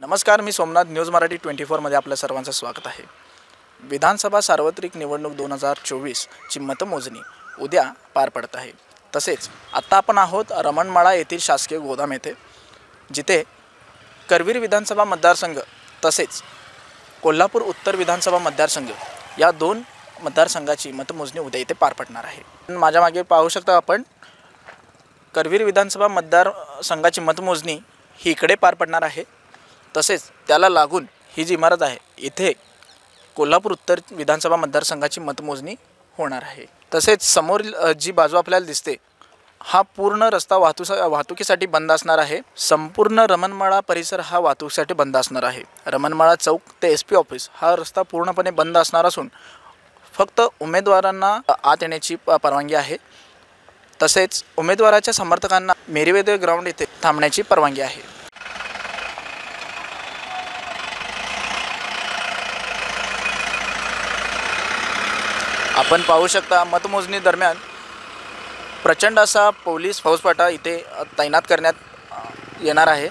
नमस्कार, मी सोमनाथ. न्यूज मराठी 24मध्ये आपल्या सर्वांचं स्वागत आहे. विधानसभा सार्वत्रिक निवडणूक 2024 ची मतमोजणी उद्या पार पडत आहे. तसेच आता आपण आहोत रमणमाळा येथील शासकीय गोदाम येथे, जिथे करवीर विधानसभा मतदारसंघ तसेच कोल्हापूर उत्तर विधानसभा मतदारसंघ या दोन मतदारसंघाची मतमोजणी उद्या इथे पार पडणार आहे. माझ्या मागे पाहू शकता आपण, करवीर विधानसभा मतदारसंघाची मतमोजणी ही इकडे पार पडणार आहे. तसेच त्याला लागून ही जी इमारत आहे, इथे कोल्हापूर उत्तर विधानसभा मतदारसंघाची मतमोजणी होणार आहे. तसेच समोर जी बाजू आपल्याला दिसते, हा पूर्ण रस्ता वाहतुकीसाठी बंद असणार आहे. संपूर्ण रमणमाळा परिसर हा वाहतुकीसाठी बंद असणार आहे. रमणमाळा चौक ते SP ऑफिस हा रस्ता पूर्णपणे बंद असणार असून फक्त उमेदवारांना आत येण्याची परवानगी आहे. तसेच उमेदवाराच्या समर्थकांना मेरीवेदर ग्राउंड येथे थांबण्याची परवानगी आहे. आपण पाहू शकता, मतमोजणी दरम्यान प्रचंड असा पोलीस फौजफाटा इथे तैनात करण्यात येणार आहे.